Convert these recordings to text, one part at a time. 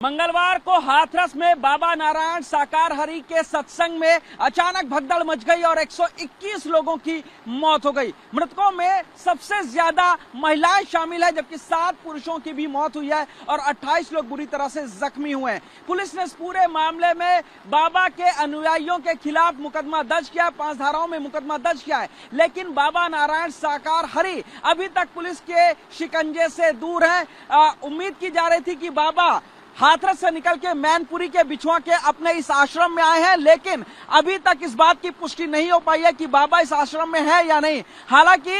मंगलवार को हाथरस में बाबा नारायण साकार हरि के सत्संग में अचानक भगदड़ मच गई और 121 लोगों की मौत हो गई। मृतकों में सबसे ज्यादा महिलाएं शामिल है, जबकि 7 पुरुषों की भी मौत हुई है और 28 लोग बुरी तरह से जख्मी हुए हैं। पुलिस ने इस पूरे मामले में बाबा के अनुयायियों के खिलाफ मुकदमा दर्ज किया, 5 धाराओं में मुकदमा दर्ज किया है। लेकिन बाबा नारायण साकार हरि अभी तक पुलिस के शिकंजे से दूर है। उम्मीद की जा रही थी कि बाबा हाथरस से निकल के मैनपुरी के बिछुआ के अपने इस आश्रम में आए हैं, लेकिन अभी तक इस बात की पुष्टि नहीं हो पाई है कि बाबा इस आश्रम में है या नहीं। हालांकि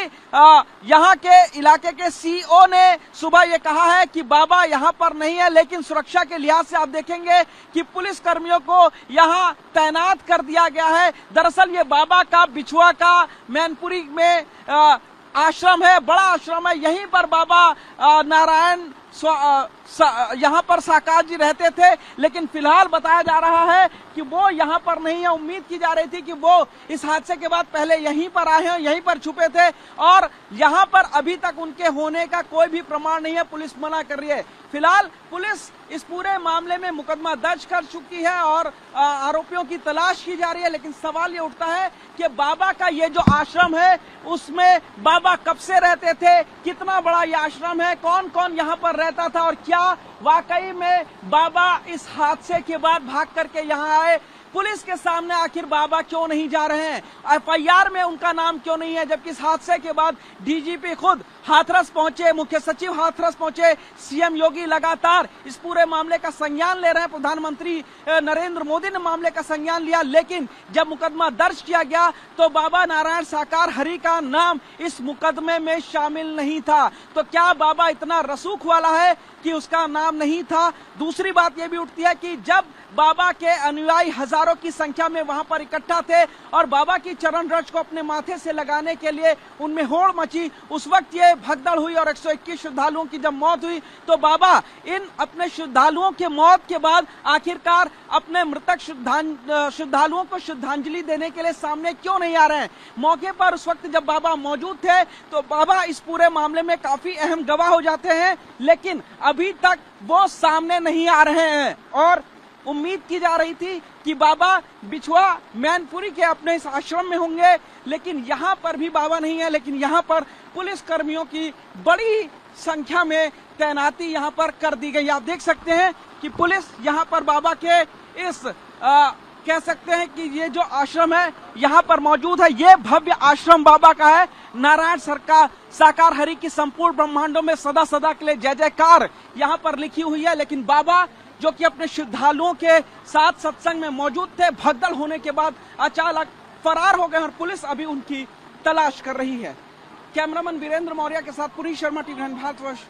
यहाँ के इलाके के सीओ ने सुबह ये कहा है कि बाबा यहाँ पर नहीं है, लेकिन सुरक्षा के लिहाज से आप देखेंगे कि पुलिस कर्मियों को यहाँ तैनात कर दिया गया है। दरअसल ये बाबा का बिछुआ का मैनपुरी में आश्रम है, बड़ा आश्रम है। यहीं पर बाबा नारायण यहाँ पर साकार जी रहते थे, लेकिन फिलहाल बताया जा रहा है कि वो यहाँ पर नहीं है। उम्मीद की जा रही थी कि वो इस हादसे के बाद पहले यहीं पर आए हैं, यहीं पर छुपे थे और यहाँ पर अभी तक उनके होने का कोई भी प्रमाण नहीं है। पुलिस मना कर रही है। फिलहाल पुलिस इस पूरे मामले में मुकदमा दर्ज कर चुकी है और आरोपियों की तलाश की जा रही है। लेकिन सवाल ये उठता है कि बाबा का ये जो आश्रम है उसमें बाबा कब से रहते थे, कितना बड़ा ये आश्रम है, कौन कौन यहाँ पर रहता था और क्या वाकई में बाबा इस हादसे के बाद भाग करके यहाँ आए। पुलिस के सामने आखिर बाबा क्यों नहीं जा रहे हैं, एफआईआर में उनका नाम क्यों नहीं है, जबकि इस हादसे के बाद डीजीपी खुद हाथरस पहुंचे, मुख्य सचिव हाथरस पहुंचे, सीएम योगी लगातार इस पूरे मामले का संज्ञान ले रहे हैं। प्रधानमंत्री नरेंद्र मोदी ने मामले का संज्ञान लिया, लेकिन जब मुकदमा दर्ज किया गया तो बाबा नारायण साकार हरि का नाम इस मुकदमे में शामिल नहीं था। तो क्या बाबा इतना रसूख वाला है कि उसका नाम नहीं था? दूसरी बात यह भी उठती है कि जब बाबा के अनुयायी हजारों की संख्या में वहां पर इकट्ठा थे और बाबा की चरण रज को अपने माथे से लगाने के लिए उनमें होड़ मची, उस वक्त ये भगदड़ हुई और 121 श्रद्धालुओं की जब मौत हुई तो बाबा इन अपने श्रद्धालुओं के मौत के बाद आखिरकार अपने मृतक श्रद्धालुओं को श्रद्धांजलि देने के लिए सामने क्यों नहीं आ रहे हैं? मौके पर उस वक्त जब बाबा मौजूद थे तो बाबा इस पूरे मामले में काफी अहम गवाह हो जाते हैं, लेकिन अभी तक वो सामने नहीं आ रहे हैं। और उम्मीद की जा रही थी कि बाबा बिछुआ मैनपुरी के अपने इस आश्रम में होंगे, लेकिन यहाँ पर भी बाबा नहीं है। लेकिन यहाँ पर पुलिस कर्मियों की बड़ी संख्या में तैनाती यहाँ पर कर दी गई। आप देख सकते हैं कि पुलिस यहाँ पर बाबा के इस कह सकते हैं कि ये जो आश्रम है यहाँ पर मौजूद है। ये भव्य आश्रम बाबा का है। नारायण साकार हरि की संपूर्ण ब्रह्मांडों में सदा सदा के लिए जय जयकार यहाँ पर लिखी हुई है। लेकिन बाबा जो कि अपने श्रद्धालुओं के साथ सत्संग में मौजूद थे, भगदड़ होने के बाद अचानक फरार हो गए और पुलिस अभी उनकी तलाश कर रही है। कैमरामैन वीरेंद्र मौर्य के साथ पुरी शर्मा, टीवी भारतवर्ष।